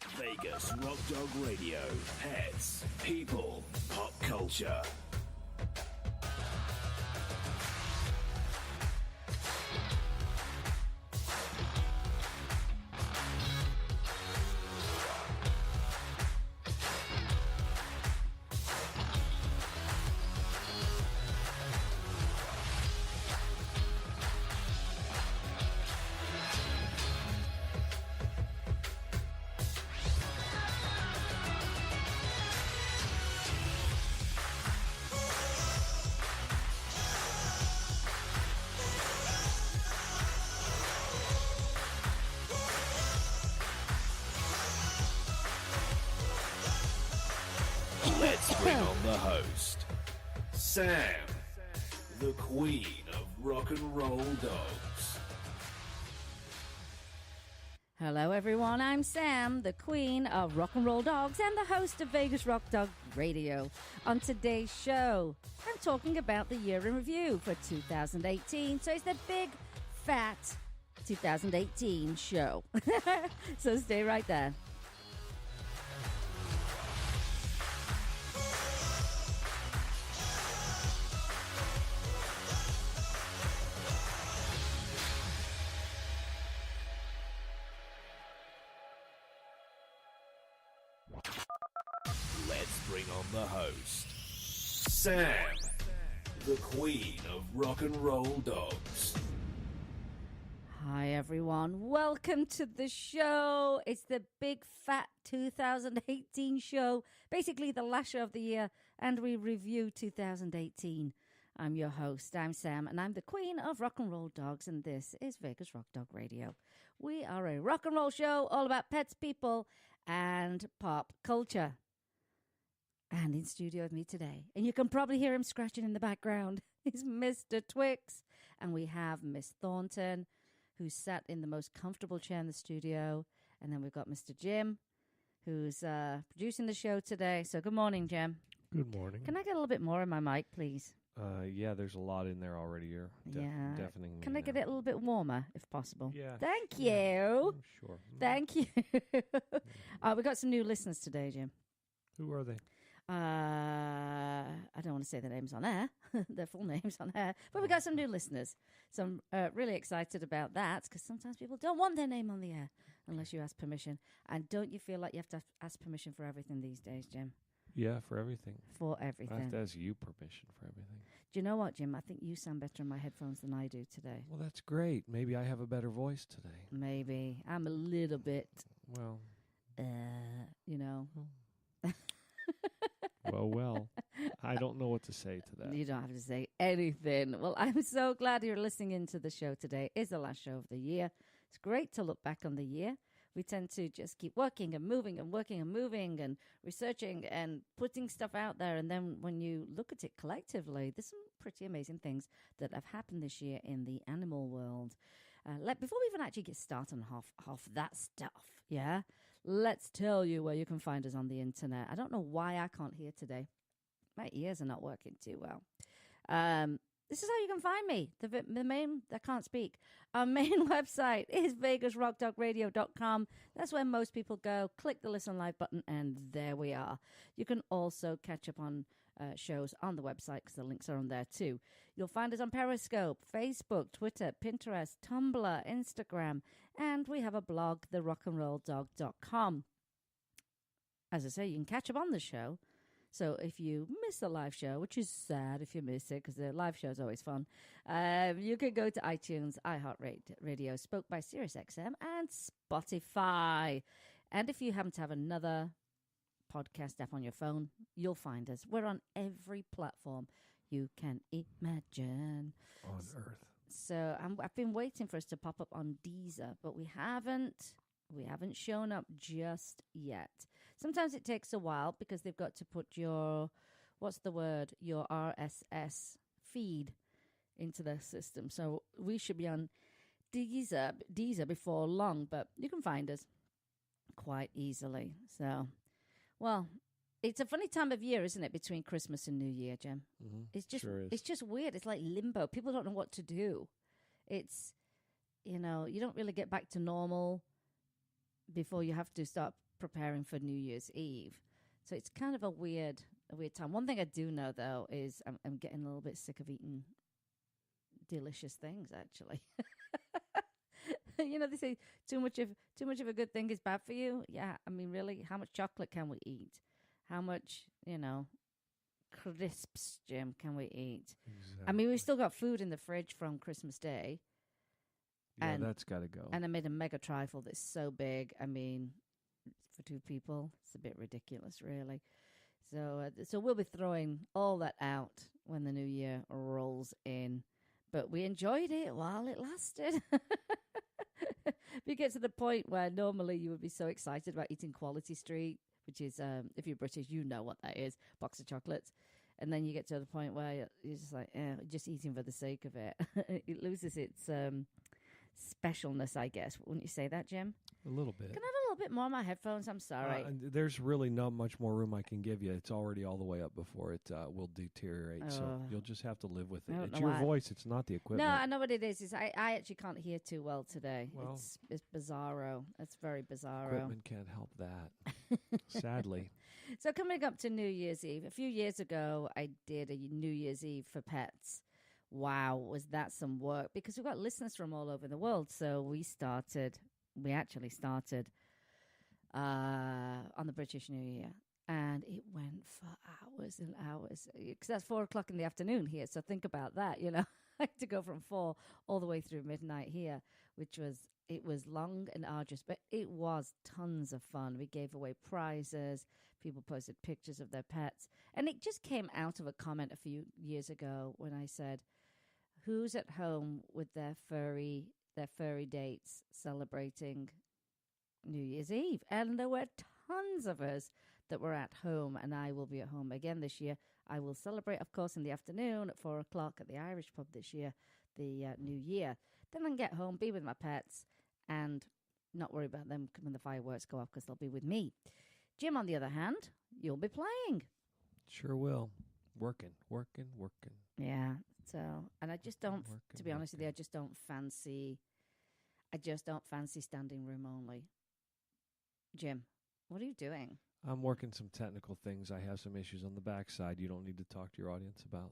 Vegas Rock Dog Radio. Pets, people, pop culture. Let's bring on the host, Sam, the queen of rock and roll dogs. Hello everyone, I'm Sam, the queen of rock and roll dogs and the host of Vegas Rock Dog Radio. On today's show, I'm talking about the year in review for 2018, so it's the big, fat 2018 show. So stay right there. Let's bring on the host, Sam, the queen of rock and roll dogs. Hi everyone, welcome to the show. It's the big fat 2018 show, basically the last show of the year, and we review 2018. I'm your host, I'm Sam, and I'm the queen of rock and roll dogs, and this is Vegas Rock Dog Radio. We are a rock and roll show all about pets, people, and pop culture. And in studio with me today, and you can probably hear him scratching in the background, is Mr. Twix, and we have Miss Thornton, who's sat in the most comfortable chair in the studio, and then we've got Mr. Jim, who's producing the show today. So good morning, Jim. Good morning. Can I get a little bit more in my mic, please? Yeah, there's a lot in there already. You're deafening me. Can I get it a little bit warmer, if possible? Yeah. Thank you. Yeah, sure. Thank you. We got some new listeners today, Jim. Who are they? I don't want to say their names on air, their full names on air, but we got some new listeners. So I'm really excited about that, because sometimes people don't want their name on the air unless you ask permission. And don't you feel like you have to ask permission for everything these days, Jim? Yeah, for everything. For everything. I have to ask you permission for everything. Do you know what, Jim? I think you sound better in my headphones than I do today. Well, that's great. Maybe I have a better voice today. Maybe. I'm a little bit, Well. you know. Well. I don't know what to say to that. You don't have to say anything. Well, I'm so glad you're listening into the show today. It's the last show of the year. It's great to look back on the year. We tend to just keep working and moving and working and moving and researching and putting stuff out there. And then when you look at it collectively, there's some pretty amazing things that have happened this year in the animal world. Before we even actually get started on half that stuff, yeah, let's tell you where you can find us on the internet. I don't know why I can't hear today. My ears are not working too well. This is how you can find me. The main, I can't speak. Our main website is vegasrockdogradio.com. That's where most people go. Click the listen live button, and there we are. You can also catch up on shows on the website, because the links are on there too. You'll find us on Periscope, Facebook, Twitter, Pinterest, Tumblr, Instagram, and we have a blog, therockandrolldog.com. As I say, you can catch up on the show. So if you miss a live show, which is sad if you miss it, because the live show is always fun, you can go to iTunes, iHeartRadio, Spoke by SiriusXM, and Spotify. And if you happen to have another podcast app on your phone, you'll find us. We're on every platform you can imagine. On Earth. So I've been waiting for us to pop up on Deezer, but we haven't shown up just yet. Sometimes it takes a while because they've got to put your RSS feed into the system. So we should be on Deezer before long, but you can find us quite easily. So, well, it's a funny time of year, isn't it, between Christmas and New Year, Jim? Mm-hmm. It's It's just weird. It's like limbo. People don't know what to do. It's, you don't really get back to normal before you have to start preparing for New Year's Eve. So it's kind of a weird time. One thing I do know, though, is I'm getting a little bit sick of eating delicious things, actually. You know, they say too much of a good thing is bad for you. Yeah, I mean, really, how much chocolate can we eat? How much, crisps, Jim, can we eat? Exactly. I mean, we've still got food in the fridge from Christmas Day. Yeah, that's got to go. And I made a mega trifle that's so big. I mean, for two people, it's a bit ridiculous, really. So we'll be throwing all that out when the new year rolls in. But we enjoyed it while it lasted. We get to the point where normally you would be so excited about eating Quality Street, which is, if you're British, you know what that is, box of chocolates. And then you get to the point where you're just like, just eating for the sake of it. It loses its specialness, I guess. Wouldn't you say that, Jim? A little bit. Can I have a little bit more on my headphones? I'm sorry. There's really not much more room I can give you. It's already all the way up before it will deteriorate. So you'll just have to live with it. It's your voice. It's not the equipment. No, I know what it is. I actually can't hear too well today. Well, it's bizarro. It's very bizarro. Equipment can't help that, sadly. So coming up to New Year's Eve, a few years ago, I did a New Year's Eve for pets. Wow, was that some work? Because we've got listeners from all over the world. So we actually started on the British New Year. And it went for hours and hours. Because that's 4:00 in the afternoon here. So think about that, I had to go from 4 all the way through midnight here, it was long and arduous, but it was tons of fun. We gave away prizes. People posted pictures of their pets. And it just came out of a comment a few years ago when I said, who's at home with their furry dates celebrating New Year's Eve? And there were tons of us that were at home, and I will be at home again this year. I will celebrate, of course, in the afternoon at 4:00 at the Irish pub this year, the New Year. Then I can get home, be with my pets, and not worry about them when the fireworks go off because they'll be with me. Jim, on the other hand, you'll be playing. Sure will. Working. Yeah. So, and I just don't, to be honest with you, I just don't fancy standing room only. Jim, what are you doing? I'm working some technical things. I have some issues on the backside you don't need to talk to your audience about.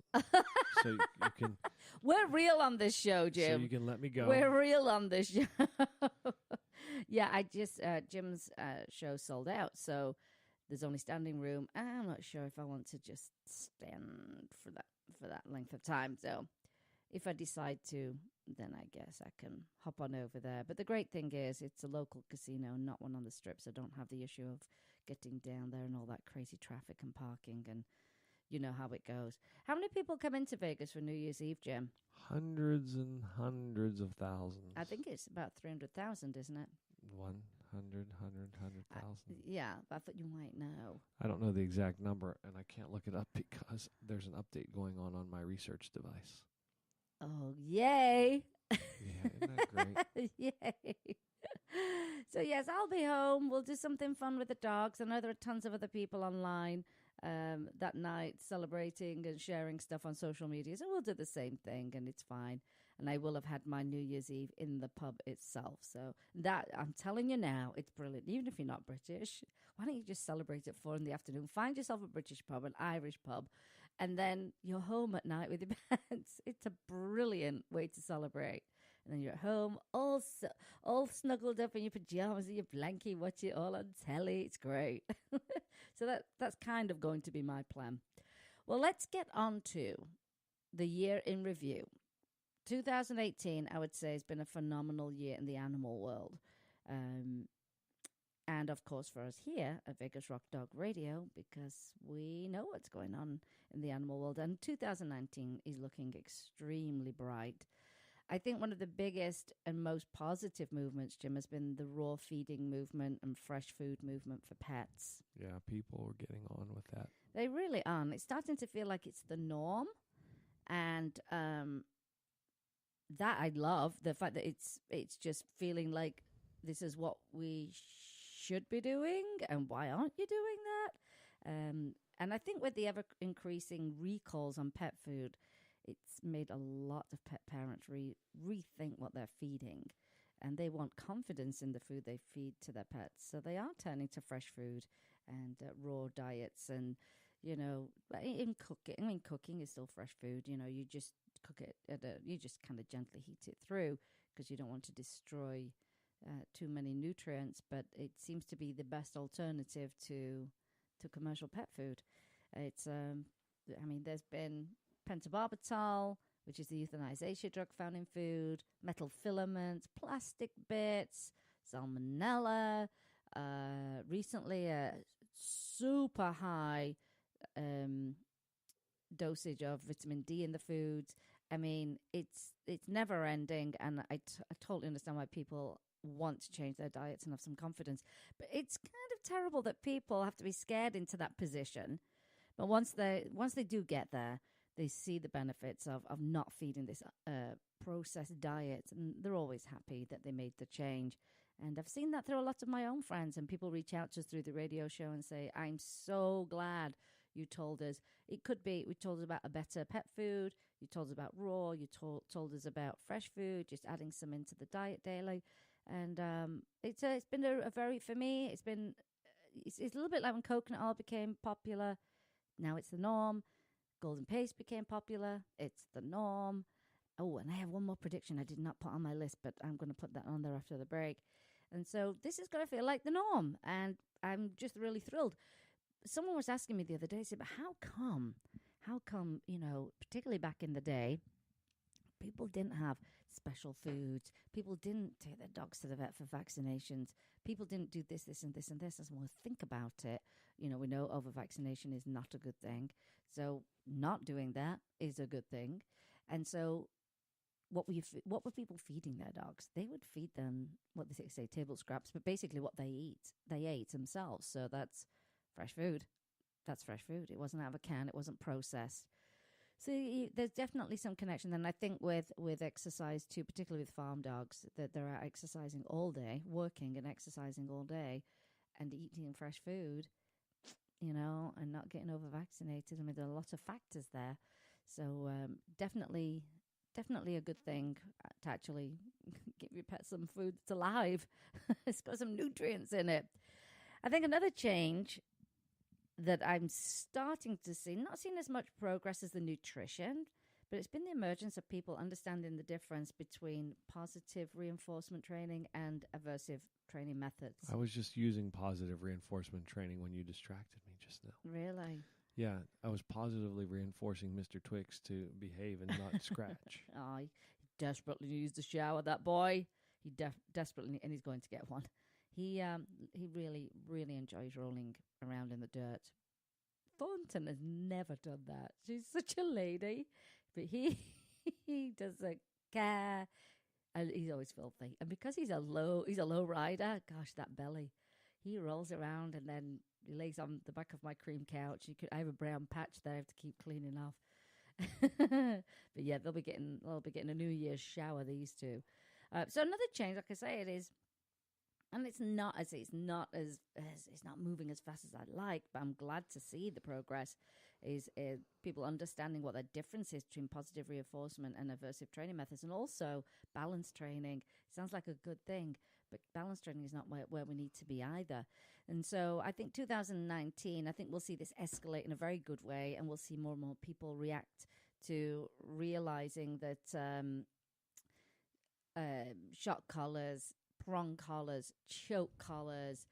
So you can... We're real on this show, Jim. So you can let me go. We're real on this show. Yeah, I just... Jim's show sold out, so there's only standing room. I'm not sure if I want to just stand for that length of time. So if I decide to, then I guess I can hop on over there. But the great thing is it's a local casino, not one on the strip, so I don't have the issue of getting down there and all that crazy traffic and parking, and you know how it goes. How many people come into Vegas for New Year's Eve, Jim? Hundreds and hundreds of thousands. I think it's about 300,000, isn't it? 100,000. Yeah, I thought you might know. I don't know the exact number, and I can't look it up because there's an update going on my research device. Oh, yay. Yeah, isn't that great? Yay. So, yes, I'll be home. We'll do something fun with the dogs. I know there are tons of other people online that night celebrating and sharing stuff on social media. So we'll do the same thing, and it's fine. And I will have had my New Year's Eve in the pub itself. So that, I'm telling you now, it's brilliant. Even if you're not British, why don't you just celebrate at 4 p.m? Find yourself a British pub, an Irish pub, and then you're home at night with your pets. It's a brilliant way to celebrate. And then you're at home, all snuggled up in your pajamas and your blankie, watch it all on telly. It's great. So that's kind of going to be my plan. Well, let's get on to the year in review. 2018, I would say, has been a phenomenal year in the animal world. And, of course, for us here at Vegas Rock Dog Radio, because we know what's going on in the animal world. And 2019 is looking extremely bright. I think one of the biggest and most positive movements, Jim, has been the raw feeding movement and fresh food movement for pets. Yeah, people are getting on with that. They really are. And it's starting to feel like it's the norm. And that I love, the fact that it's just feeling like this is what we should be doing, and why aren't you doing that? And I think with the ever-increasing recalls on pet food, it's made a lot of pet parents rethink what they're feeding. and they want confidence in the food they feed to their pets. So they are turning to fresh food and raw diets. And, in cooking, cooking is still fresh food. You just cook it you just kind of gently heat it through because you don't want to destroy too many nutrients. But it seems to be the best alternative to commercial pet food. It's, there's been pentobarbital, which is the euthanization drug found in food, metal filaments, plastic bits, salmonella, recently a super high dosage of vitamin D in the foods. It's never ending, and I totally understand why people want to change their diets and have some confidence. But it's kind of terrible that people have to be scared into that position. But once they do get there, they see the benefits of not feeding this processed diet, and they're always happy that they made the change. And I've seen that through a lot of my own friends, and people reach out to us through the radio show and say, I'm so glad you told us. It could be we told us about a better pet food, you told us about raw, you told us about fresh food, just adding some into the diet daily. And it's been a very, for me, it's a little bit like when coconut oil became popular. Now it's the norm. Golden paste became popular. It's the norm. Oh, and I have one more prediction I did not put on my list, but I'm going to put that on there after the break. And so this is going to feel like the norm, and I'm just really thrilled. Someone was asking me the other day, said, but how come, particularly back in the day, people didn't have special foods. People didn't take their dogs to the vet for vaccinations. People didn't do this, this, and this, and this. As we think about it, we know over-vaccination is not a good thing. So not doing that is a good thing. And so what were people feeding their dogs? They would feed them what they say table scraps, but basically what they ate themselves. So that's fresh food. That's fresh food. It wasn't out of a can. It wasn't processed. So there's definitely some connection. And I think with exercise too, particularly with farm dogs, that they're out exercising all day, working and exercising all day, and eating fresh food, and not getting over vaccinated. There are a lot of factors there. So definitely a good thing to actually give your pet some food that's alive. It's got some nutrients in it. I think another change that I'm starting to see, not seeing as much progress as the nutrition, but it's been the emergence of people understanding the difference between positive reinforcement training and aversive training methods. I was just using positive reinforcement training when you distracted me just now. Really? Yeah, I was positively reinforcing Mr. Twix to behave and not scratch. Oh, he desperately needs a shower, that boy. He desperately, and he's going to get one. He really, really enjoys rolling around in the dirt. Thornton has never done that. She's such a lady. But he doesn't care. And he's always filthy. And because he's a low rider, gosh, that belly. He rolls around and then he lays on the back of my cream couch. I have a brown patch there I have to keep cleaning off. But yeah, they'll be getting a New Year's shower, these two. So another change, like I say, it is, and it's not moving as fast as I'd like, but I'm glad to see the progress. Is people understanding what the difference is between positive reinforcement and aversive training methods, and also balance training. Sounds like a good thing, but balance training is not where we need to be either. And so I think 2019, I think we'll see this escalate in a very good way, and we'll see more and more people react to realizing that shock collars, prong collars, choke collars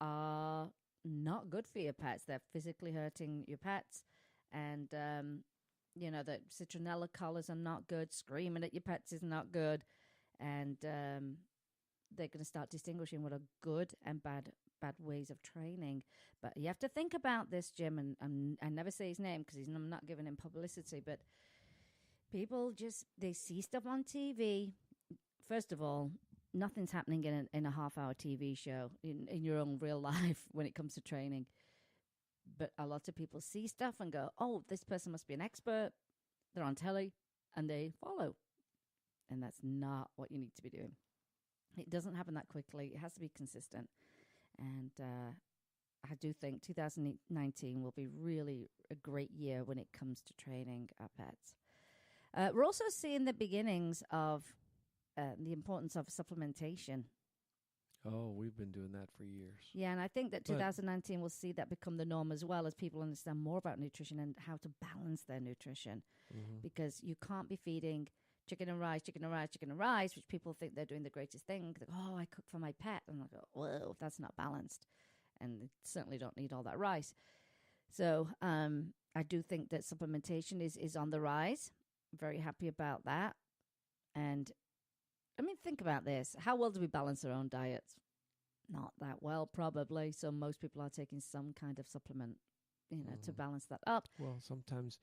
are not good for your pets. They're physically hurting your pets. And, that citronella collars are not good. Screaming at your pets is not good. And they're going to start distinguishing what are good and bad ways of training. But you have to think about this, Jim, and I never say his name because I'm not giving him publicity, but people they see stuff on TV. First of all, nothing's happening in a half-hour TV show in your own real life when it comes to training. But a lot of people see stuff and go, oh, this person must be an expert. They're on telly, and they follow. And that's not what you need to be doing. It doesn't happen that quickly. It has to be consistent. And I do think 2019 will be really a great year when it comes to training our pets. We're also seeing the beginnings of the importance of supplementation. Oh, we've been doing that for years. Yeah, and I think that 2019 will see that become the norm as well, as people understand more about nutrition and how to balance their nutrition. Because you can't be feeding chicken and rice, which people think they're doing the greatest thing. Like, oh, I cook for my pet. And I go, whoa, that's not balanced. And they certainly don't need all that rice. So I do think that supplementation is on the rise. I'm very happy about that. And I mean, think about this. How well do we balance our own diets? Not that well, probably. So most people are taking some kind of supplement, to balance that up. Well, sometimes,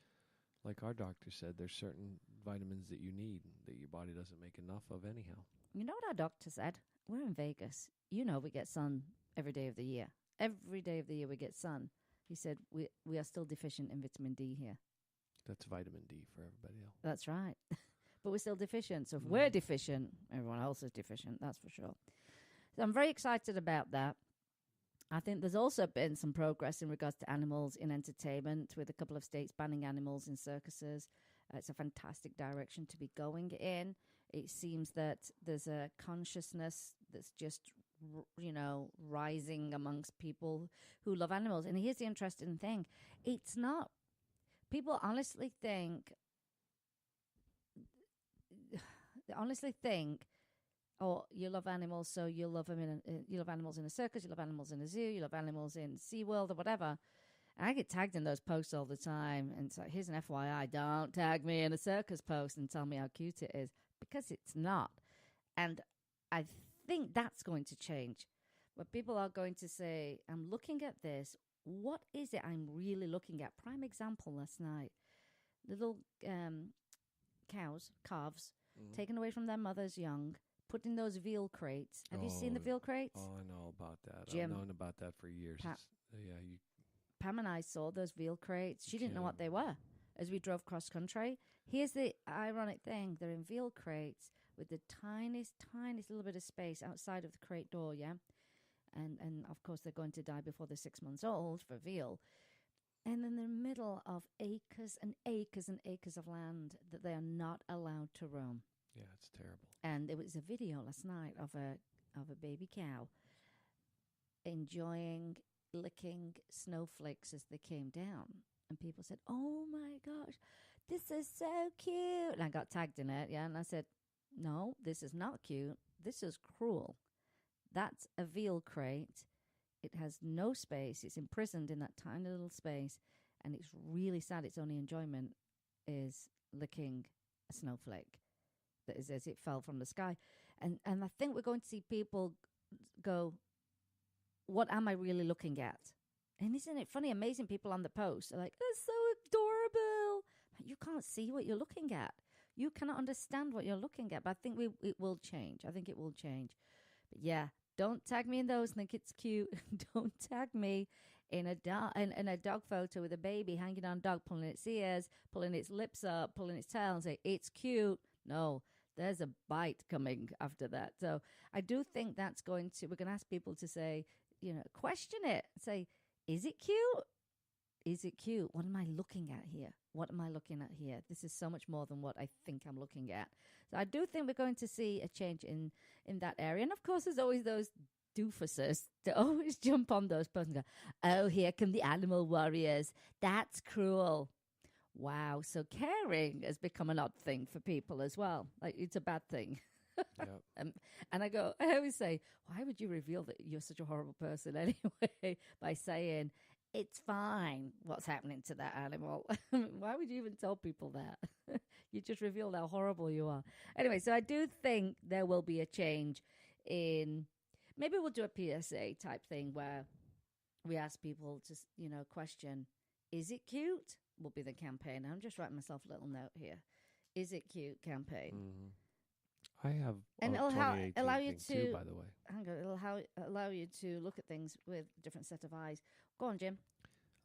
like our doctor said, there's certain vitamins that you need that your body doesn't make enough of anyhow. You know what our doctor said? We're in Vegas. We get sun every day of the year. Every day of the year we get sun. He said we are still deficient in vitamin D here. That's vitamin D for everybody else. That's right. But we're still deficient. So if we're deficient, everyone else is deficient. That's for sure. So I'm very excited about that. I think there's also been some progress in regards to animals in entertainment, with a couple of states banning animals in circuses. It's a fantastic direction to be going in. It seems that there's a consciousness that's just, rising amongst people who love animals. And here's the interesting thing. It's not, people honestly think, oh, you love animals, so you love them you love animals in a circus, you love animals in a zoo, you love animals in SeaWorld or whatever. And I get tagged in those posts all the time. And so here's an FYI, don't tag me in a circus post and tell me how cute it is, because it's not. And I think that's going to change, where people are going to say, I'm looking at this. What is it I'm really looking at? Prime example last night. Little calves, taken away from their mothers young, put in those veal crates. Have you seen the veal crates? Oh, I know about that. Jim, I've known about that for years. Pam and I saw those veal crates. She didn't know what they were as we drove cross country. Here's the ironic thing. They're in veal crates with the tiniest little bit of space outside of the crate door, yeah? And of course, they're going to die before they're 6 months old for veal. And in the middle of acres and acres and acres of land that they are not allowed to roam. Yeah, it's terrible. And there was a video last night of a baby cow enjoying licking snowflakes as they came down. And people said, oh my gosh, this is so cute. And I got tagged in it, yeah. And I said, no, this is not cute. This is cruel. That's a veal crate. It has no space. It's imprisoned in that tiny little space. And it's really sad. Its only enjoyment is licking a snowflake that is as it fell from the sky. And I think we're going to see people go, what am I really looking at? And isn't it funny? Amazing people on the post are like, that's so adorable. But you can't see what you're looking at. You cannot understand what you're looking at. But I think it will change. I think it will change. But yeah, don't tag me in those. Think it's cute. Don't tag me in a dog photo with a baby hanging on a dog, pulling its ears, pulling its lips up, pulling its tail, and say it's cute. No, there's a bite coming after that. So I do think that's we're going to ask people to say, question it. Say, is it cute? Is it cute? What am I looking at here? What am I looking at here? This is so much more than what I think I'm looking at. So I do think we're going to see a change in that area. And of course, there's always those doofuses that always jump on those posts and go, oh, here come the animal warriors. That's cruel. Wow. So caring has become an odd thing for people as well. Like, it's a bad thing. Yep. And I always say, why would you reveal that you're such a horrible person anyway by saying it's fine what's happening to that animal? Why would you even tell people that? You just revealed how horrible you are. Anyway, so I do think there will be a change in, maybe we'll do a PSA type thing where we ask people to, question, is it cute? Will be the campaign. I'm just writing myself a little note here. Is it cute campaign? Mm-hmm. I have and it'll allow you to too, by the way. Hang on, it'll allow you to look at things with a different set of eyes. Go on, Jim.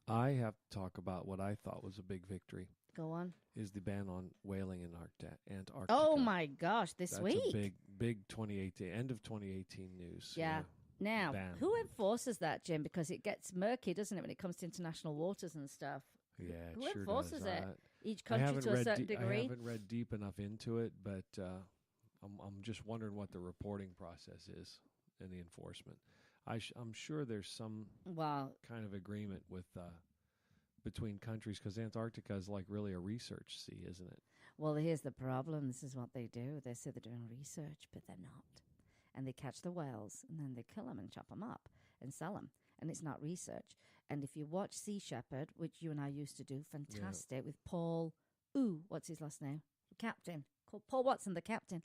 I have to talk about what I thought was a big victory. Go on. Is the ban on whaling in Antarctica. Oh my gosh, this week. That's a big 2018, end of 2018 news. Yeah. Now, ban. Who enforces that, Jim? Because it gets murky, doesn't it, when it comes to international waters and stuff? Yeah, Who sure enforces does. it? Each country to a certain degree? I haven't read deep enough into it, but I'm just wondering what the reporting process is and the enforcement. I'm sure there's some kind of agreement with between countries, because Antarctica is like really a research sea, isn't it? Well, here's the problem. This is what they do. They say they're doing research, but they're not. And they catch the whales, and then they kill them and chop them up and sell them. And it's not research. And if you watch Sea Shepherd, which you and I used to do, fantastic, with Paul, what's his last name? Captain. Called Paul Watson, the captain.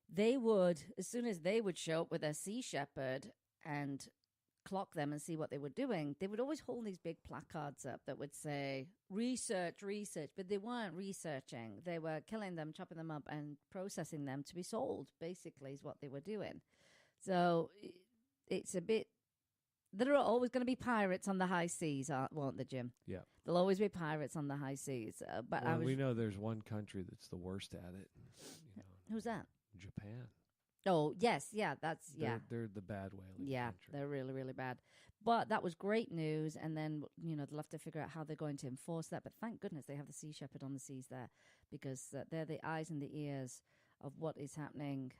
They would, as soon as they would show up with their Sea Shepherd and clock them and see what they were doing, they would always hold these big placards up that would say, research, but they weren't researching. They were killing them, chopping them up, and processing them to be sold, basically, is what they were doing. So it's a bit... There are always going to be pirates on the high seas, won't there, Jim? Yeah. There'll always be pirates on the high seas. But we know there's one country that's the worst at it. Who's that? Japan. Oh, yes. Yeah, They're the bad whaling country. They're really, really bad. But that was great news. And then, they'll have to figure out how they're going to enforce that. But thank goodness they have the Sea Shepherd on the seas there, because they're the eyes and the ears of what is happening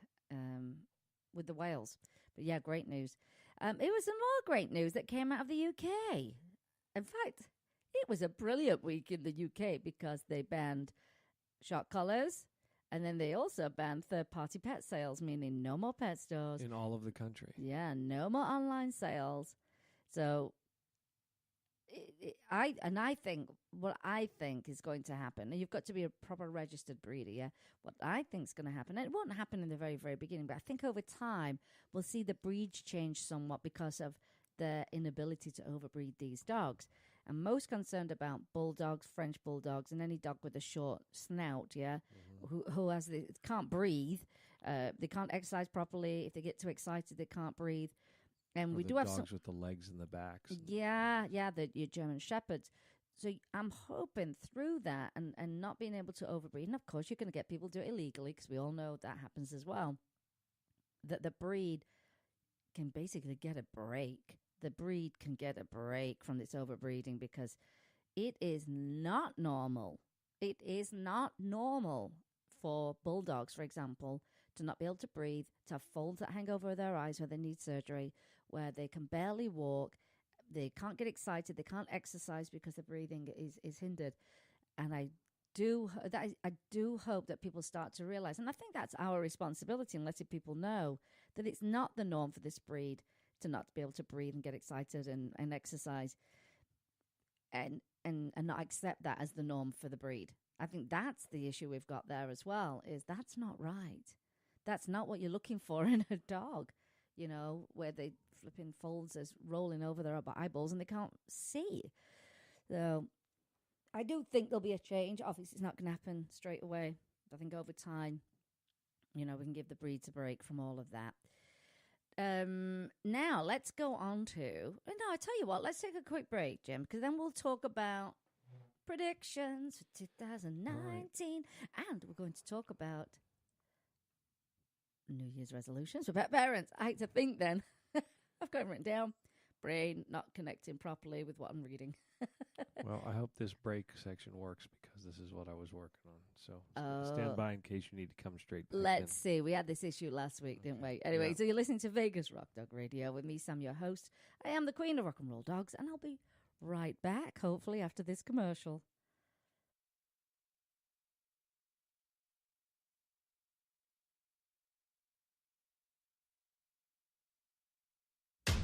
with the whales. But yeah, great news. It was some more great news that came out of the UK. In fact, it was a brilliant week in the UK because they banned shock collars, and then they also banned third-party pet sales, meaning no more pet stores. In all of the country. Yeah, no more online sales. So I think what I think is going to happen, and you've got to be a proper registered breeder, yeah? What I think is going to happen, and it won't happen in the very, very beginning, but I think over time we'll see the breeds change somewhat because of the inability to overbreed these dogs. I'm most concerned about bulldogs, French bulldogs, and any dog with a short snout, yeah, who can't breathe, they can't exercise properly. If they get too excited, they can't breathe. And we do have dogs with the legs and the backs. Yeah, your German Shepherds. So I'm hoping through that and not being able to overbreed, and of course you're going to get people do it illegally, because we all know that happens as well, that the breed can basically get a break. The breed can get a break from this overbreeding, because it is not normal. It is not normal for bulldogs, for example, to not be able to breathe, to have folds that hang over their eyes where they need surgery, where they can barely walk, they can't get excited, they can't exercise because the breathing is hindered. And I do hope that people start to realize, and I think that's our responsibility in letting people know that it's not the norm for this breed to not be able to breathe and get excited and exercise, and not accept that as the norm for the breed. I think that's the issue we've got there as well, is that's not right. That's not what you're looking for in a dog, where they flipping folds as rolling over their eyeballs and they can't see. So I do think there'll be a change. Obviously, it's not going to happen straight away. I think over time, we can give the breeds a break from all of that. Now, let's go on to... No, I tell you what, let's take a quick break, Jim, because then we'll talk about predictions for 2019. Right. And we're going to talk about New Year's resolutions for pet parents. I hate to think then. I've got it written down. Brain not connecting properly with what I'm reading. Well, I hope this break section works, because this is what I was working on. So stand by in case you need to come straight back. Let's see. We had this issue last week, didn't we? Anyway, So you're listening to Vegas Rock Dog Radio with me, Sam, your host. I am the queen of rock and roll dogs, and I'll be right back, hopefully, after this commercial.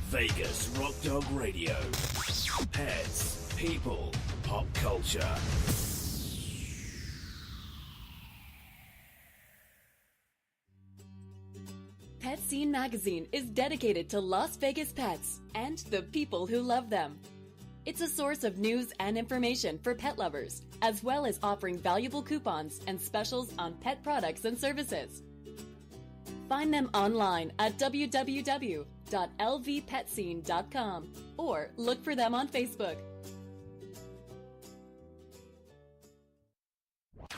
Vegas Rock Dog Radio. Pets, people, pop culture. Pet Scene Magazine is dedicated to Las Vegas pets and the people who love them. It's a source of news and information for pet lovers, as well as offering valuable coupons and specials on pet products and services. Find them online at www.lvpetscene.com or look for them on Facebook.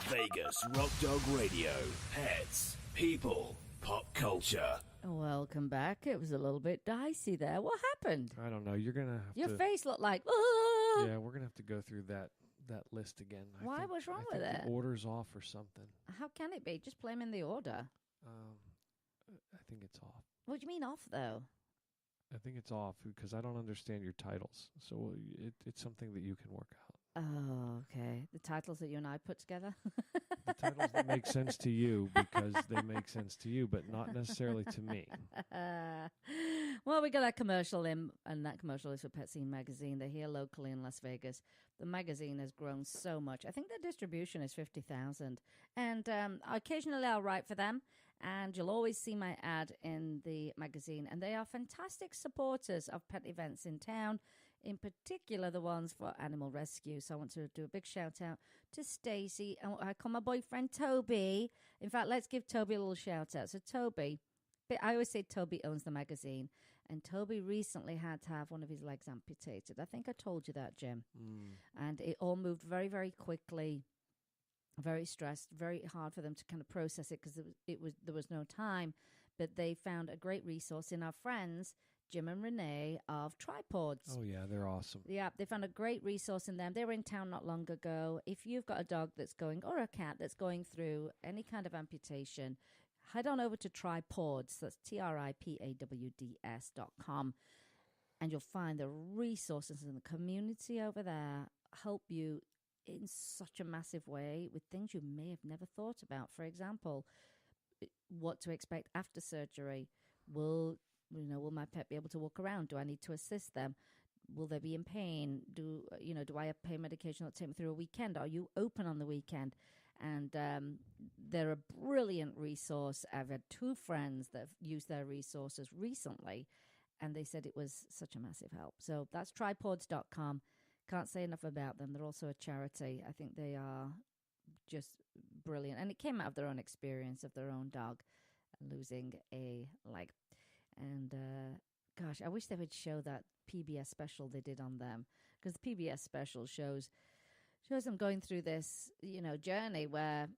Vegas Rock Dog Radio. Pets, people, pop culture. Welcome back. It was a little bit dicey there. What happened? I don't know. You're going to have Your to... face looked like... Ah! Yeah, we're going to have to go through that that list again. Why? What's wrong with the it? order's off or something. How can it be? Just play them in the order. I think it's off. What do you mean off, though? I think it's off because I don't understand your titles. So it's something that you can work out. Oh, okay. The titles that you and I put together? The titles that make sense to you because they make sense to you, but not necessarily to me. Well, we got that commercial in, and that commercial is for Pet Scene Magazine. They're here locally in Las Vegas. The magazine has grown so much. I think their distribution is 50,000. And occasionally I'll write for them, and you'll always see my ad in the magazine. And they are fantastic supporters of pet events in town, in particular the ones for animal rescue. So I want to do a big shout out to Stacy, and I call my boyfriend Toby. In fact, let's give Toby a little shout out. So Toby, I always say Toby owns the magazine, and Toby recently had to have one of his legs amputated. I think I told you that, Jim. And it all moved very, very quickly. Very stressed, very hard for them to kind of process it because there was no time. But they found a great resource in our friends Jim and Renee of Tripods. Oh, yeah, they're awesome. Yeah, they found a great resource in them. They were in town not long ago. If you've got a dog that's going, or a cat that's going through any kind of amputation, head on over to Tripods. That's TRIPAWDS.com. And you'll find the resources in the community over there help you in such a massive way with things you may have never thought about. For example, what to expect after surgery. Will my pet be able to walk around? Do I need to assist them? Will they be in pain? Do I have pain medication that'll take me through a weekend? Are you open on the weekend? And they're a brilliant resource. I've had 2 friends that have used their resources recently, and they said it was such a massive help. So that's tripods.com. Can't say enough about them. They're also a charity. I think they are just brilliant. And it came out of their own experience of their own dog losing a leg. And gosh, I wish they would show that PBS special they did on them, because the PBS special shows them going through this, journey where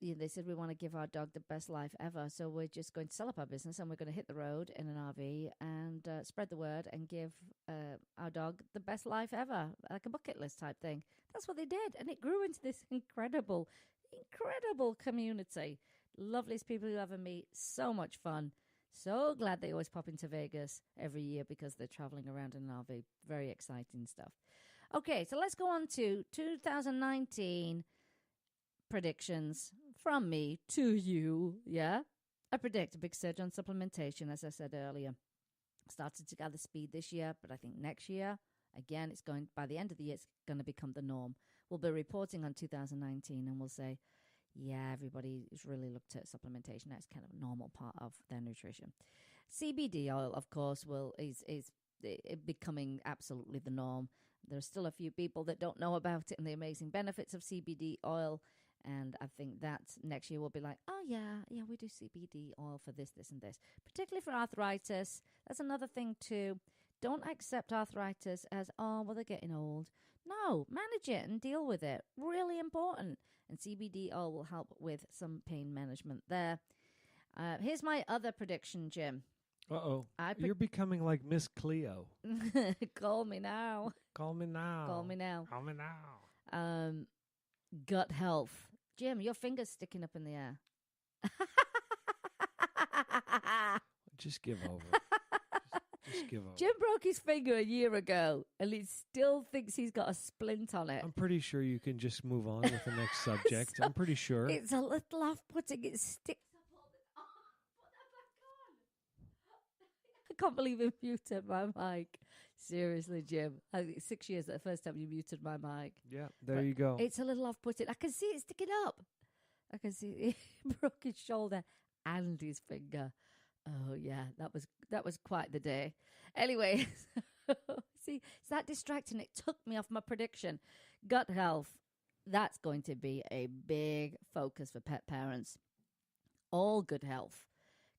they said we want to give our dog the best life ever. So we're just going to sell up our business and we're going to hit the road in an RV and spread the word and give our dog the best life ever, like a bucket list type thing. That's what they did. And it grew into this incredible community. Loveliest people you ever meet. So much fun. So glad they always pop into Vegas every year because they're traveling around in an RV. Very exciting stuff. Okay, so let's go on to 2019 predictions from me to you. Yeah, I predict a big surge on supplementation, as I said earlier. Started to gather speed this year, but I think next year, again, by the end of the year, it's going to become the norm. We'll be reporting on 2019 and we'll say, yeah, everybody has really looked at supplementation. That's kind of a normal part of their nutrition. CBD oil, of course, is becoming absolutely the norm. There's still a few people that don't know about it and the amazing benefits of CBD oil. And I think that next year we'll be like, oh, yeah, we do CBD oil for this, and this. Particularly for arthritis. That's another thing, too. Don't accept arthritis as, oh, well, they're getting old. No, manage it and deal with it. Really important. And CBD oil will help with some pain management there. Here's my other prediction, Jim. Uh-oh. You're becoming like Miss Cleo. Call me now. Call me now. Call me now. Call me now. Gut health. Jim, your finger's sticking up in the air. Just give over. Just give over. Jim broke his finger a year ago, and he still thinks he's got a splint on it. I'm pretty sure you can just move on with the next subject. I'm pretty sure. It's a little off-putting. It sticks up all the... Oh, put that back on. I can't believe you muted my mic. Seriously, Jim. I think 6 years the first time you muted my mic. Yeah, there you go. It's a little off-putting. I can see it sticking up. I can see he broke his shoulder and his finger. Oh, yeah, that was quite the day. Anyway, see, it's that distracting. It took me off my prediction. Gut health, that's going to be a big focus for pet parents. All good health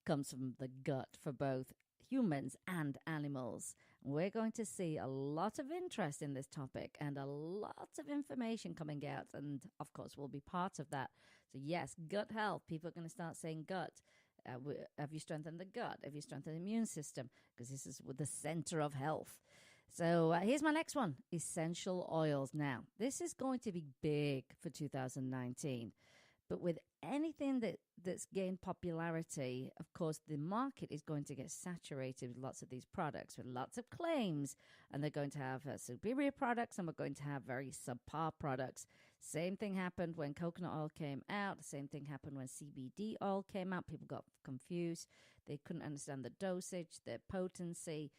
comes from the gut for both humans and animals. We're going to see a lot of interest in this topic and a lot of information coming out. And, of course, we'll be part of that. So, yes, gut health. People are going to start saying gut. Have you strengthened the gut? Have you strengthened the immune system? Because this is the center of health. So here's my next one, essential oils. Now, this is going to be big for 2019. But with anything that's gained popularity, of course, the market is going to get saturated with lots of these products, with lots of claims. And they're going to have superior products, and we're going to have very subpar products. Same thing happened when coconut oil came out. The same thing happened when CBD oil came out. People got confused. They couldn't understand the dosage, the potency.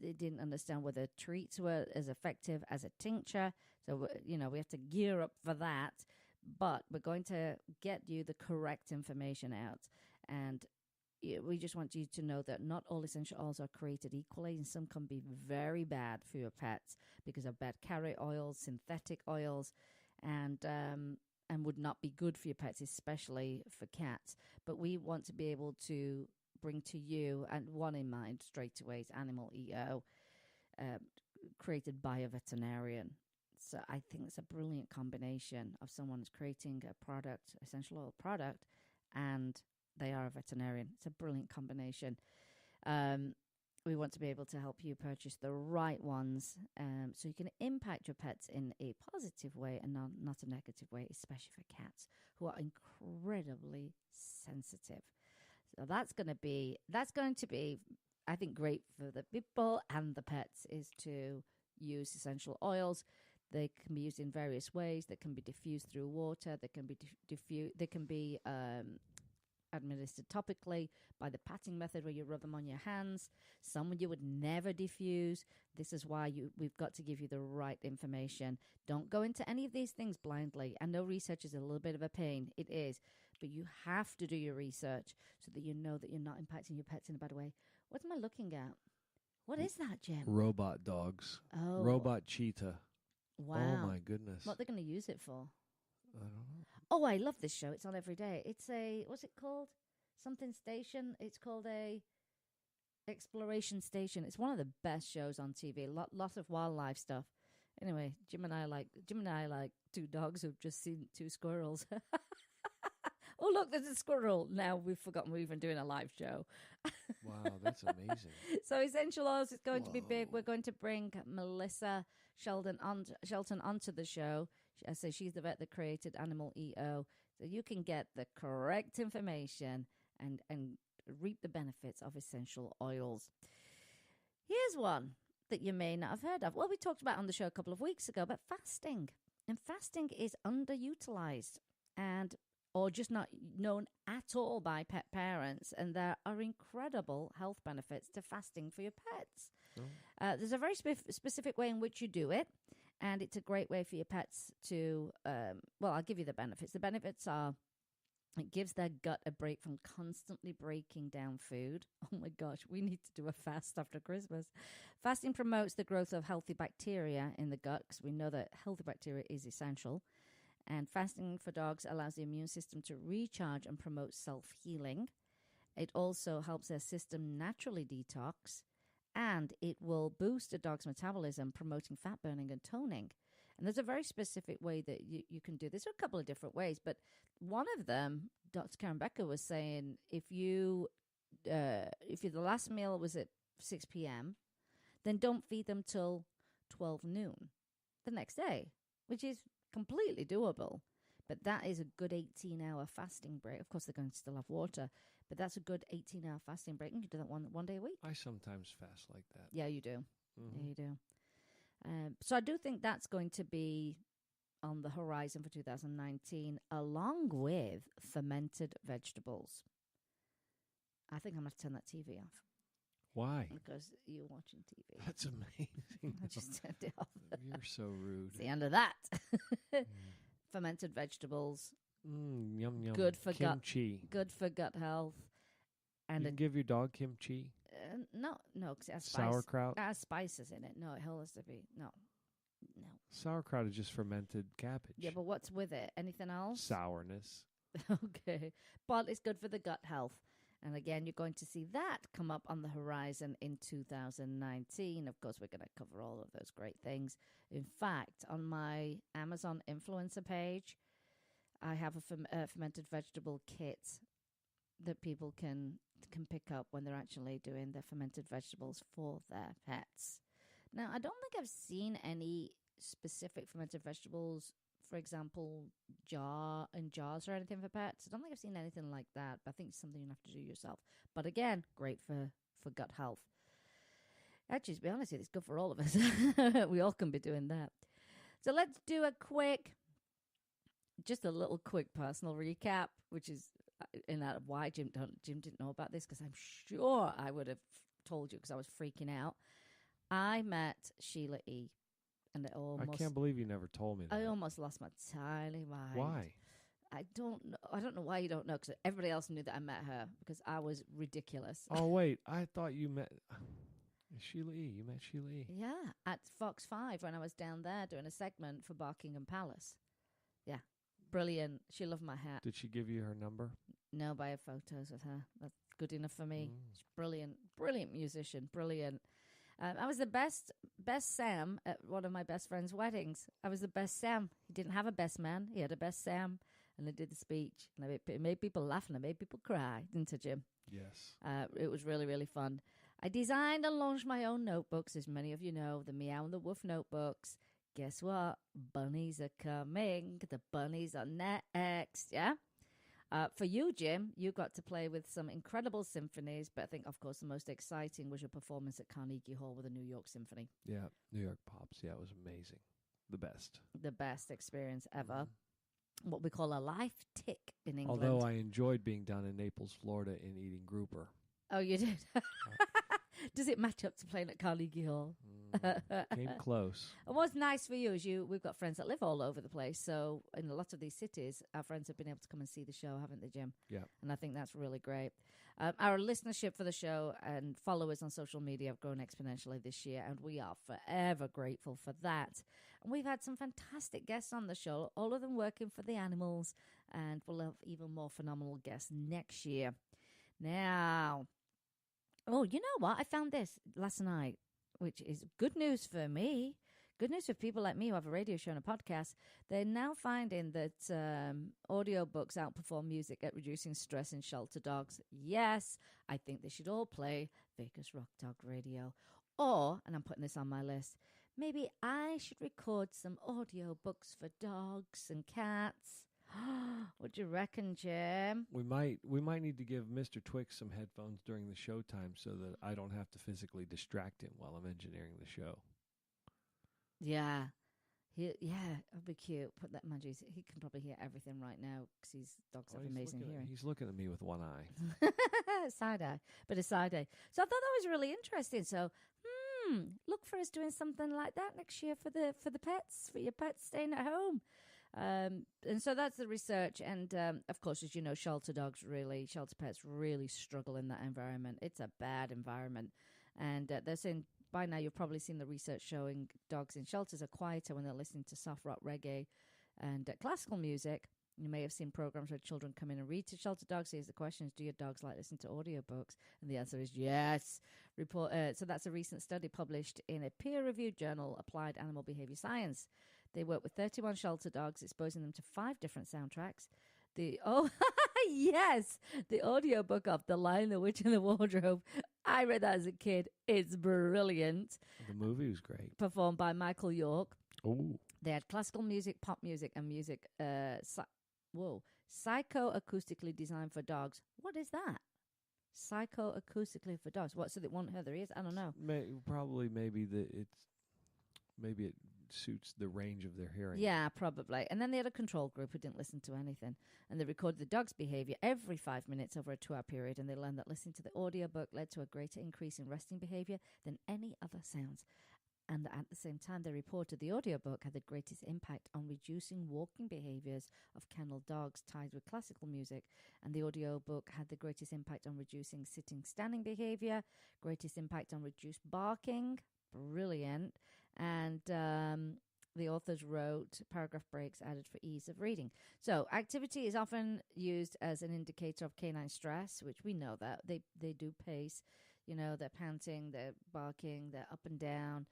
They didn't understand whether treats were as effective as a tincture. So, we have to gear up for that. But we're going to get you the correct information out. And we just want you to know that not all essential oils are created equally. And some can be very bad for your pets because of bad carrier oils, synthetic oils, and would not be good for your pets, especially for cats. But we want to be able to bring to you, and one in mind straight away is Animal EO, created by a veterinarian. So I think it's a brilliant combination of someone who's creating a product, essential oil product, and they are a veterinarian. It's a brilliant combination. We want to be able to help you purchase the right ones so you can impact your pets in a positive way and not a negative way, especially for cats who are incredibly sensitive. So that's going to be, I think, great for the people and the pets, is to use essential oils. They can be used in various ways. They can be diffused through water. They can be They can be administered topically by the patting method, where you rub them on your hands. Some you would never diffuse. This is why we've got to give you the right information. Don't go into any of these things blindly. I know research is a little bit of a pain. It is. But you have to do your research so that you know that you're not impacting your pets in a bad way. What am I looking at? What is that, Jim? Robot dogs. Oh. Robot cheetah. Wow. Oh, my goodness. What they're going to use it for? I don't know. Oh, I love this show. It's on every day. It's what's it called? Something station. It's called a exploration station. It's one of the best shows on TV. Lots of wildlife stuff. Anyway, Jim and I like two dogs who've just seen two squirrels. Oh, look, there's a squirrel. Now we've forgotten we're even doing a live show. Wow, that's amazing. So Essential Oils is going to be big. We're going to bring Melissa Shelton onto the show. I say she's the vet that created Animal EO. So you can get the correct information and reap the benefits of essential oils. Here's one that you may not have heard of. Well, we talked about on the show a couple of weeks ago, but fasting. And fasting is underutilized or just not known at all by pet parents. And there are incredible health benefits to fasting for your pets. Oh. There's a very specific way in which you do it. And it's a great way for your pets to, I'll give you the benefits. The benefits are, it gives their gut a break from constantly breaking down food. Oh my gosh, we need to do a fast after Christmas. Fasting promotes the growth of healthy bacteria in the gut, because we know that healthy bacteria is essential. And fasting for dogs allows the immune system to recharge and promote self-healing. It also helps their system naturally detox, and it will boost a dog's metabolism, promoting fat burning and toning. And there's a very specific way that you can do this. There are a couple of different ways, but one of them, Dr. Karen Becker was saying, if the last meal was at 6 p.m., then don't feed them till 12 noon the next day, which is completely doable. But that is a good 18-hour fasting break. Of course, they're going to still have water, but that's a good 18-hour fasting break. You can do that one day a week. I sometimes fast like that. Yeah, you do. Mm-hmm. Yeah, you do. So I do think that's going to be on the horizon for 2019, along with fermented vegetables. I think I'm going to turn that TV off. Why? Because you're watching TV. That's amazing. I just turned it off. You're so rude. It's the end of that. Fermented vegetables. Yum, yum. Good for kimchi. Good for gut health. And you can give your dog kimchi? No, because it has sauerkraut. It has spices in it. No, it has to be no. Sauerkraut is just fermented cabbage. Yeah, but what's with it? Anything else? Sourness. Okay, but it's good for the gut health. And again, you're going to see that come up on the horizon in 2019. Of course, we're going to cover all of those great things. In fact, on my Amazon influencer page, I have a fermented vegetable kit that people can pick up when they're actually doing their fermented vegetables for their pets. Now, I don't think I've seen any specific fermented vegetables, for example, jars or anything for pets. I don't think I've seen anything like that, but I think it's something you have to do yourself. But again, great for gut health. Actually, to be honest with you, it's good for all of us. We all can be doing that. So let's do just a little quick personal recap, which is in that of why Jim didn't know about this, because I'm sure I would have told you because I was freaking out. I met Sheila E. And I can't believe you never told me that. I almost lost my tiny mind. Why? I don't know. I don't know why you don't know, because everybody else knew that I met her because I was ridiculous. Oh, wait. I thought you met Sheila E. You met Sheila E. Yeah, at Fox 5 when I was down there doing a segment for Buckingham Palace. Yeah, brilliant. She loved my hat. Did she give you her number? No, but I have photos with her. That's good enough for me. She's brilliant. Brilliant musician. Brilliant. I was the best Sam at one of my best friend's weddings. I was the best Sam. He didn't have a best man. He had a best Sam. And I did the speech. And it made people laugh and I made people cry, didn't I, Jim? Yes. It was really, really fun. I designed and launched my own notebooks, as many of you know, the Meow and the Woof notebooks. Guess what? Bunnies are coming. The bunnies are next, yeah? For you, Jim, you got to play with some incredible symphonies, but I think, of course, the most exciting was your performance at Carnegie Hall with the New York Symphony. Yeah, New York Pops. Yeah, it was amazing. The best. The best experience ever. What we call a life tick in England. Although I enjoyed being down in Naples, Florida, and eating grouper. Oh, you did? Does it match up to playing at Carnegie Hall? Came close. And what's nice for you is we've got friends that live all over the place. So in a lot of these cities, our friends have been able to come and see the show, haven't they, Jim? Yeah. And I think that's really great. Our listenership for the show and followers on social media have grown exponentially this year, and we are forever grateful for that. And we've had some fantastic guests on the show, all of them working for the animals, and we'll have even more phenomenal guests next year. Now, oh, you know what? I found this last night, which is good news for me. Good news for people like me who have a radio show and a podcast. They're now finding that audiobooks outperform music at reducing stress in shelter dogs. Yes, I think they should all play Vegas Rock Dog Radio. Or, and I'm putting this on my list, maybe I should record some audiobooks for dogs and cats. What do you reckon, Jim? We might need to give Mr. Twix some headphones during the show time so that I don't have to physically distract him while I'm engineering the show. Yeah. That'd be cute. Put that, mind you, he can probably hear everything right now because his dogs have amazing hearing. He's looking at me with one eye. Side eye, but a side eye. So I thought that was really interesting. So, look for us doing something like that next year for the pets, for your pets staying at home. And so that's the research. And, of course, as you know, shelter pets really struggle in that environment. It's a bad environment. And they're saying by now you've probably seen the research showing dogs in shelters are quieter when they're listening to soft rock, reggae, and classical music. You may have seen programs where children come in and read to shelter dogs. Here's the question: do your dogs like listening to audiobooks? And the answer is yes. So that's a recent study published in a peer-reviewed journal, Applied Animal Behavior Science. They worked with 31 shelter dogs, exposing them to 5 different soundtracks. Yes, the audiobook of The Lion, the Witch, and the Wardrobe. I read that as a kid. It's brilliant. The movie was great. Performed by Michael York. Oh. They had classical music, pop music, and music psychoacoustically designed for dogs. What is that? Psychoacoustically for dogs. What, so they won't hurt their ears? I don't know. Maybe it suits the range of their hearing. Yeah, probably. And then they had a control group who didn't listen to anything. And they recorded the dog's behavior every 5 minutes over a 2-hour period. And they learned that listening to the audiobook led to a greater increase in resting behavior than any other sounds. And at the same time, they reported the audiobook had the greatest impact on reducing walking behaviors of kennel dogs tied with classical music. And the audiobook had the greatest impact on reducing sitting-standing behavior, greatest impact on reduced barking. Brilliant. And the authors wrote paragraph breaks added for ease of reading. So activity is often used as an indicator of canine stress, which we know that. They do pace. You know, they're panting, they're barking, they're up and down.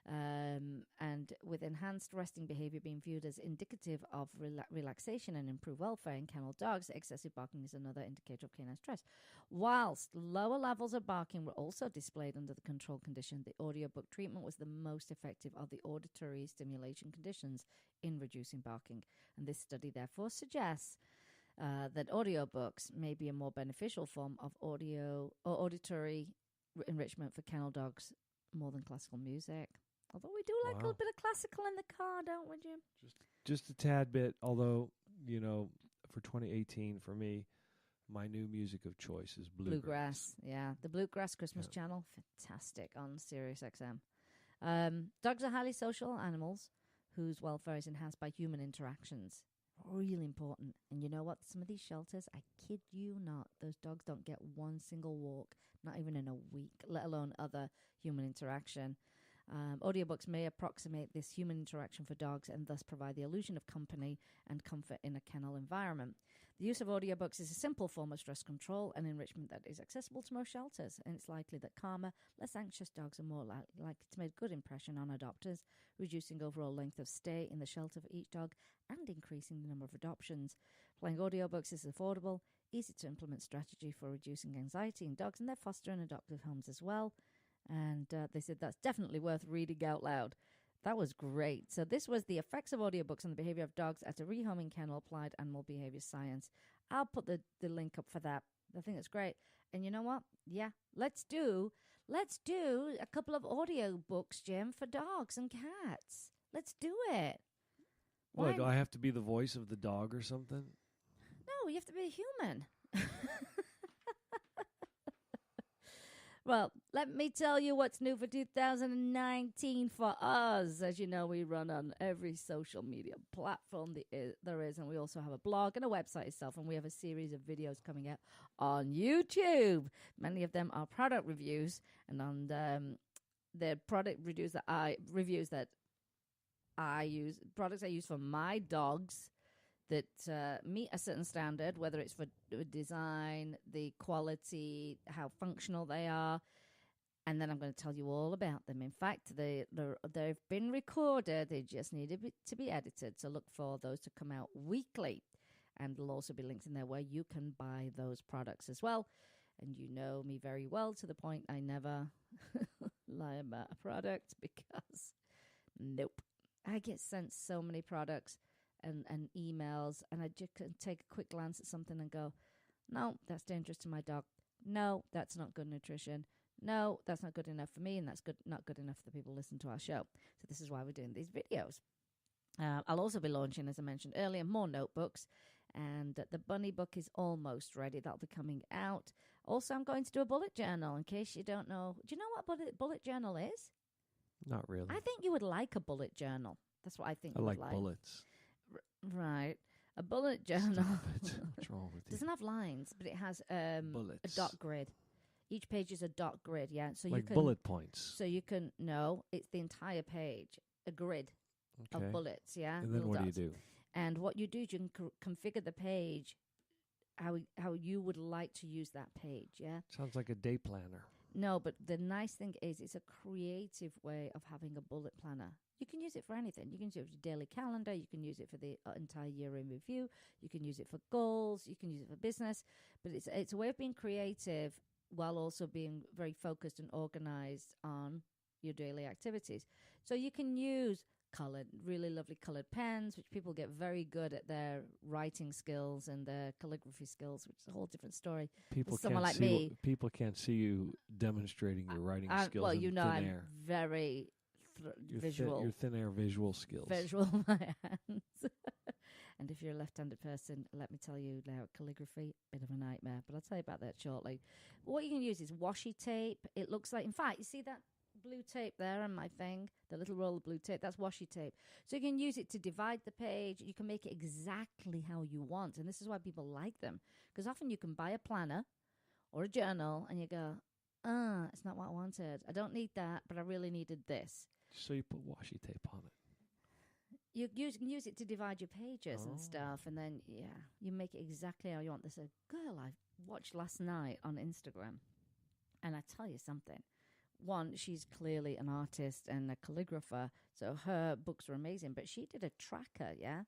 And with enhanced resting behavior being viewed as indicative of relaxation and improved welfare in kennel dogs, excessive barking is another indicator of canine stress. Whilst lower levels of barking were also displayed under the control condition, the audiobook treatment was the most effective of the auditory stimulation conditions in reducing barking. And this study therefore suggests that audiobooks may be a more beneficial form of audio or auditory enrichment for kennel dogs more than classical music. Although we do like a little bit of classical in the car, don't we, Jim? Just a tad bit, although, for 2018, for me, my new music of choice is bluegrass. Yeah. The Bluegrass Christmas channel, fantastic on Sirius XM. Dogs are highly social animals whose welfare is enhanced by human interactions. Really important. And you know what? Some of these shelters, I kid you not, those dogs don't get one single walk, not even in a week, let alone other human interaction. Audiobooks may approximate this human interaction for dogs and thus provide the illusion of company and comfort in a kennel environment. The use of audiobooks is a simple form of stress control and enrichment that is accessible to most shelters, and it's likely that calmer, less anxious dogs are more likely to make a good impression on adopters, reducing overall length of stay in the shelter for each dog and increasing the number of adoptions. Playing audiobooks is affordable, easy to implement strategy for reducing anxiety in dogs and their foster and adoptive homes as well. And they said that's definitely worth reading out loud. That was great. So this was the effects of audiobooks on the behavior of dogs at a rehoming kennel applied animal behavior science. I'll put the link up for that. I think it's great. And you know what? Yeah, let's do a couple of audiobooks, Jim, for dogs and cats. Let's do it. What, do I have to be the voice of the dog or something? No, you have to be a human. Well, let me tell you what's new for 2019 for us. As you know, we run on every social media platform there is, and we also have a blog and a website itself, and we have a series of videos coming out on YouTube. Many of them are product reviews, and on the product reviews that I use, products I use for my dogs that meet a certain standard, whether it's for design, the quality, how functional they are. And then I'm going to tell you all about them. In fact, they've been recorded. They just need to be edited. So look for those to come out weekly. And there'll also be links in there where you can buy those products as well. And you know me very well to the point I never lie about a product because, nope. I get sent so many products and emails, and I just can take a quick glance at something and go, no, that's dangerous to my dog. No, that's not good nutrition. No, that's not good enough for me, and that's not good enough for the people who listen to our show. So this is why we're doing these videos. I'll also be launching, as I mentioned earlier, more notebooks, and the bunny book is almost ready. That'll be coming out. Also, I'm going to do a bullet journal, in case you don't know. Do you know what bullet journal is? Not really. I think you would like a bullet journal. That's what I think I you like would like. bullets. Right. A bullet journal What's wrong with you? doesn't have lines, but it has a dot grid. Each page is a dot grid, yeah. So like you can, bullet points. So you can, no, it's the entire page, a grid of bullets, yeah. And then what dots. do you do? And what you do is you can configure the page how you would like to use that page, yeah. Sounds like a day planner. No, but the nice thing is it's a creative way of having a bullet planner. You can use it for anything. You can use it for your daily calendar. You can use it for the entire year in review. You can use it for goals. You can use it for business. But it's a way of being creative while also being very focused and organized on your daily activities. So you can use really lovely colored pens, which people get very good at their writing skills and their calligraphy skills, which is a whole different story. Someone like me. People can't see you demonstrating your writing skills. Well, in I'm thin air. very visual. Your thin air visual skills. Visual my hands. And if you're a left-handed person, let me tell you now, calligraphy, bit of a nightmare. But I'll tell you about that shortly. What you can use is washi tape. It looks like, in fact, you see that blue tape there on my thing, the little roll of blue tape, that's washi tape. So you can use it to divide the page. You can make it exactly how you want. And this is why people like them. Because often you can buy a planner or a journal and you go, it's not what I wanted. I don't need that, but I really needed this. So you put washi tape on it. You can use it to divide your pages and stuff, and then, you make it exactly how you want. There's a girl I watched last night on Instagram, and I tell you something. one, she's clearly an artist and a calligrapher, so her books are amazing. But she did a tracker, yeah.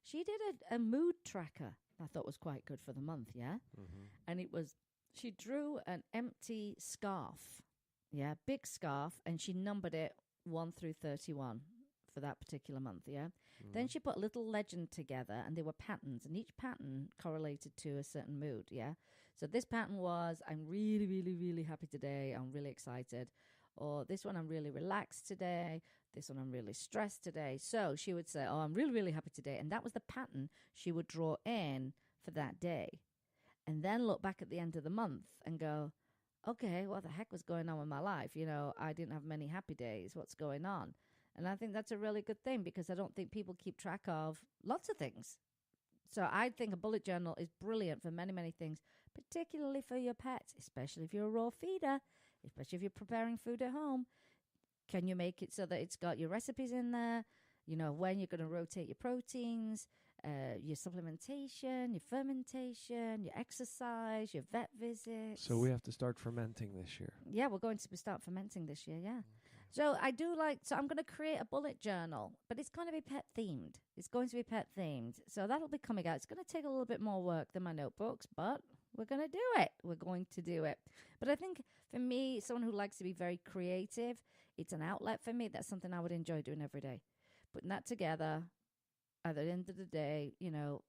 She did a mood tracker. I thought was quite good for the month, yeah. Mm-hmm. And it was, she drew an empty scarf, yeah, big scarf, and she numbered it 1 through 31 for that particular month, yeah. Mm-hmm. Then she put a little legend together, and there were patterns, and each pattern correlated to a certain mood, yeah. So this pattern was, I'm really, really, really happy today. I'm really excited. Or this one, I'm really relaxed today. This one, I'm really stressed today. So she would say, oh, I'm really, really happy today. And that was the pattern she would draw in for that day. And then look back at the end of the month and go, okay, what the heck was going on with my life? You know, I didn't have many happy days. What's going on? And I think that's a really good thing because I don't think people keep track of lots of things. So I think a bullet journal is brilliant for many, many things, particularly for your pets, especially if you're a raw feeder, especially if you're preparing food at home. Can you make it so that it's got your recipes in there? You know, when you're going to rotate your proteins, your supplementation, your fermentation, your exercise, your vet visits. So we have to start fermenting this year. Yeah, we're going to start fermenting this year, yeah. So I do so I'm going to create a bullet journal, but it's going to be pet themed. It's going to be pet themed. So that'll be coming out. It's going to take a little bit more work than my notebooks, but we're going to do it. We're going to do it. But I think for me, someone who likes to be very creative, it's an outlet for me. That's something I would enjoy doing every day. Putting that together at the end of the day, you know,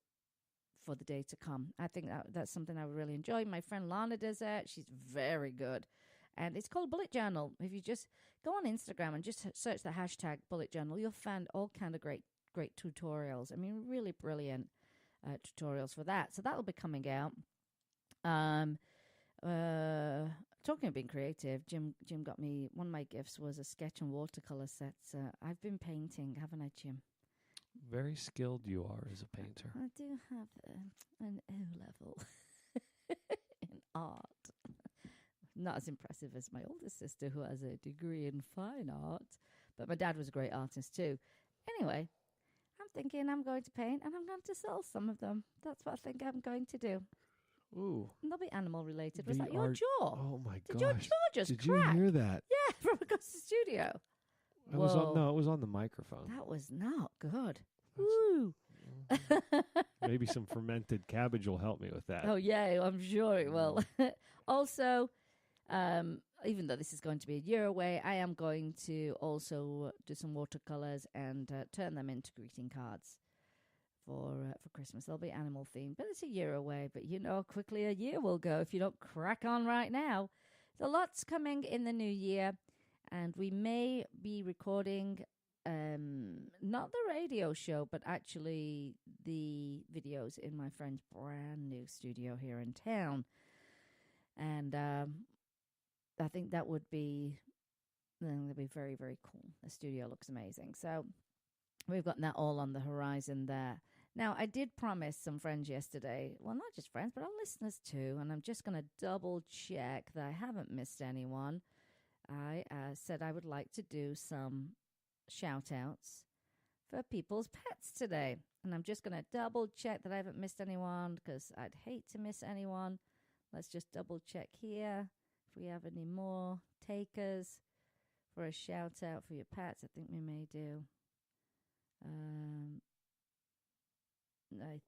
for the day to come. I think that's something I would really enjoy. My friend Lana does it. She's very good. And it's called Bullet Journal. If you just go on Instagram and just search the hashtag Bullet Journal, you'll find all kind of great tutorials. I mean, really brilliant tutorials for that. So that'll be coming out. Talking of being creative, Jim got me, one of my gifts was a sketch and watercolor set. I've been painting, haven't I, Jim? Very skilled you are as a painter. I do have an O level in art. Not as impressive as my older sister, who has a degree in fine art. But my dad was a great artist too. Anyway, I'm thinking I'm going to paint and I'm going to sell some of them. That's what I think I'm going to do. Ooh. And they'll be animal related. Was that your jaw? Oh my gosh. Did your jaw just Did crack? you hear that? Yeah, from across the studio. It was it was on the microphone. That was not good. Woo. Maybe some fermented cabbage will help me with that. Oh, yeah, I'm sure it will. Also, even though this is going to be a year away, I am going to also do some watercolors and turn them into greeting cards for Christmas. They'll be animal themed, but it's a year away. But you know, quickly a year will go if you don't crack on right now. So lots coming in the new year, and we may be recording not the radio show, but actually the videos in my friend's brand new studio here in town. And I think that would be very, very cool. The studio looks amazing. So we've got that all on the horizon there. Now, I did promise some friends yesterday, well, not just friends, but our listeners too, and I'm just going to double check that I haven't missed anyone. I said I would like to do some shout-outs for people's pets today. And I'm just going to double check that I haven't missed anyone because I'd hate to miss anyone. Let's just double check here if we have any more takers for a shout-out for your pets. I think we may do. I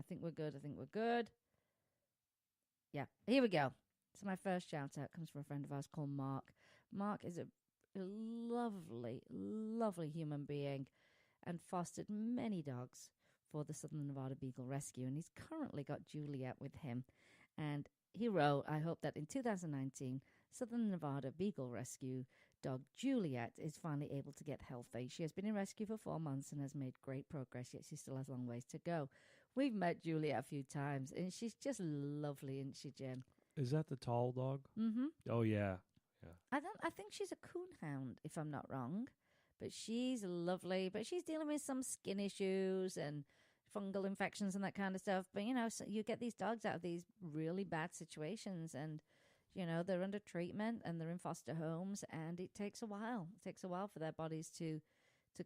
think we're good. Yeah, here we go. So my first shout-out comes from a friend of ours called Mark. Mark is a lovely, lovely human being and fostered many dogs for the Southern Nevada Beagle Rescue. And he's currently got Juliet with him. And he wrote, I hope that in 2019, Southern Nevada Beagle Rescue dog Juliet is finally able to get healthy. She has been in rescue for 4 months and has made great progress, yet she still has a long ways to go. We've met Juliet a few times, and she's just lovely, isn't she, Jen? Is that the tall dog? Mm-hmm. Oh, yeah. I think she's a coonhound, if I'm not wrong. But she's lovely. But she's dealing with some skin issues and fungal infections and that kind of stuff. But, you know, so you get these dogs out of these really bad situations and, you know, they're under treatment and they're in foster homes, and it takes a while. It takes a while for their bodies to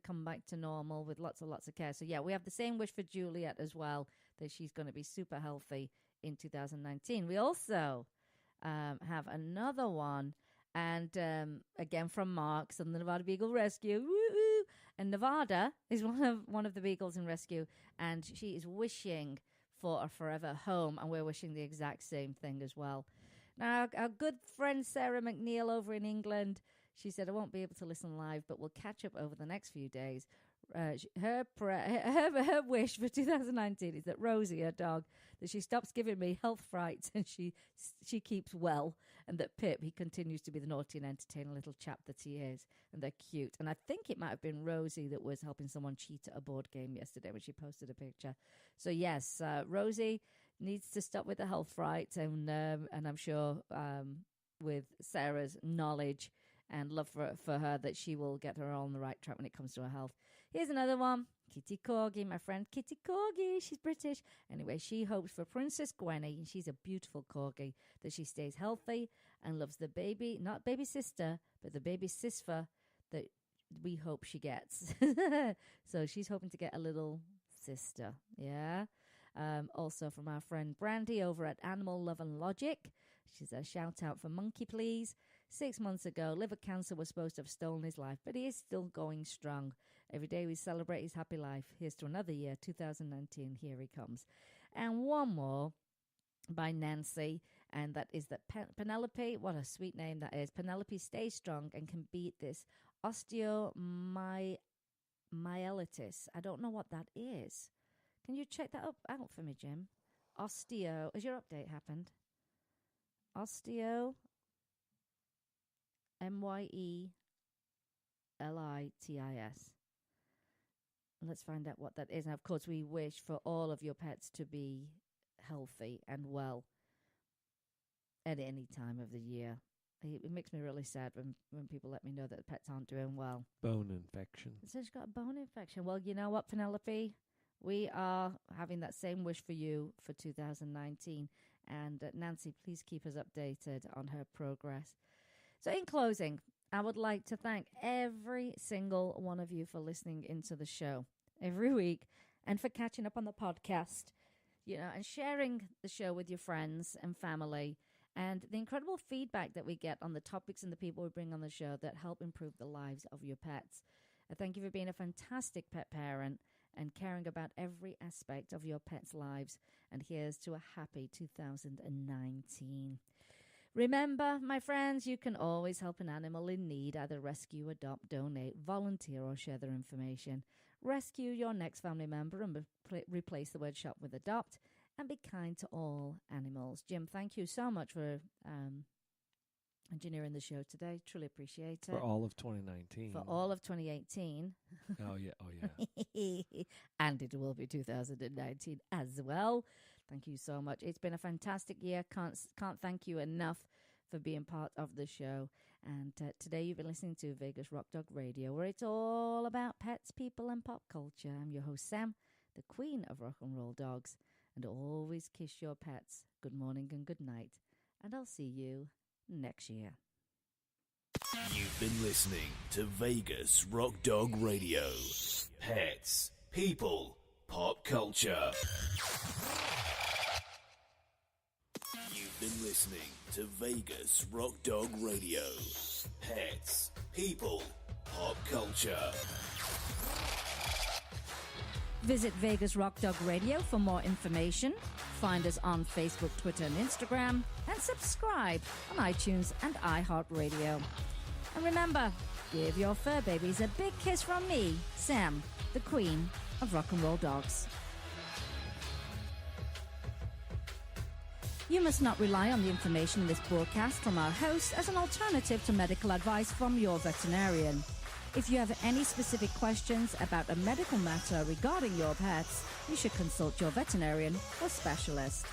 come back to normal with lots of care. So, yeah, we have the same wish for Juliet as well, that she's going to be super healthy in 2019. We also have another one. And again from Mark, so the Nevada Beagle Rescue. Woo-woo. And Nevada is one of the beagles in rescue, and she is wishing for a forever home, and we're wishing the exact same thing as well. Now, our good friend Sarah McNeil over in England, she said, I won't be able to listen live, but we'll catch up over the next few days. Her wish for 2019 is that Rosie, her dog, that she stops giving me health frights and she keeps well, and that Pip, he continues to be the naughty and entertaining little chap that he is, and they're cute. And I think it might have been Rosie that was helping someone cheat at a board game yesterday when she posted a picture. So yes, Rosie needs to stop with the health frights, and I'm sure with Sarah's knowledge and love for her, that she will get her all on the right track when it comes to her health. Here's another one. Kitty Corgi, my friend Kitty Corgi. She's British. Anyway, she hopes for Princess Gwenny, and she's a beautiful Corgi, that she stays healthy and loves the baby, not baby sister, but the baby sister that we hope she gets. So she's hoping to get a little sister. Yeah. Also from our friend Brandy over at Animal Love and Logic. She's a shout out for Monkey Please. 6 months ago, liver cancer was supposed to have stolen his life, but he is still going strong. Every day we celebrate his happy life. Here's to another year, 2019. Here he comes. And one more by Nancy, and that is that Penelope, what a sweet name that is. Penelope stays strong and can beat this osteomyelitis. I don't know what that is. Can you check that out for me, Jim? Osteo. Has your update happened? Osteo. Myelitis. Let's find out what that is. And of course, we wish for all of your pets to be healthy and well at any time of the year. It makes me really sad when people let me know that the pets aren't doing well. Bone infection. So she's got a bone infection. Well, you know what, Penelope? We are having that same wish for you for 2019. And Nancy, please keep us updated on her progress. So in closing, I would like to thank every single one of you for listening into the show every week, and for catching up on the podcast, and sharing the show with your friends and family, and the incredible feedback that we get on the topics and the people we bring on the show that help improve the lives of your pets. I thank you for being a fantastic pet parent and caring about every aspect of your pets' lives. And here's to a happy 2019. Remember, my friends, you can always help an animal in need, either rescue, adopt, donate, volunteer, or share their information. Rescue your next family member and replace the word shop with adopt, and be kind to all animals. Jim, thank you so much for engineering the show today. Truly appreciate it. For all of 2019. For all of 2018. Oh, yeah. And it will be 2019 as well. Thank you so much. It's been a fantastic year. Can't thank you enough for being part of the show. And today you've been listening to Vegas Rock Dog Radio, where it's all about pets, people, and pop culture. I'm your host, Sam, the queen of rock and roll dogs. And always kiss your pets. Good morning and good night. And I'll see you next year. You've been listening to Vegas Rock Dog Radio. Pets, people, pop culture. You've been listening to Vegas Rock Dog Radio. Pets, people, pop culture. Visit Vegas Rock Dog Radio for more information. Find us on Facebook, Twitter, and Instagram. And subscribe on iTunes and iHeartRadio. And remember, give your fur babies a big kiss from me, Sam, the queen of rock and roll dogs. You must not rely on the information in this broadcast from our host as an alternative to medical advice from your veterinarian. If you have any specific questions about a medical matter regarding your pets, you should consult your veterinarian or specialist.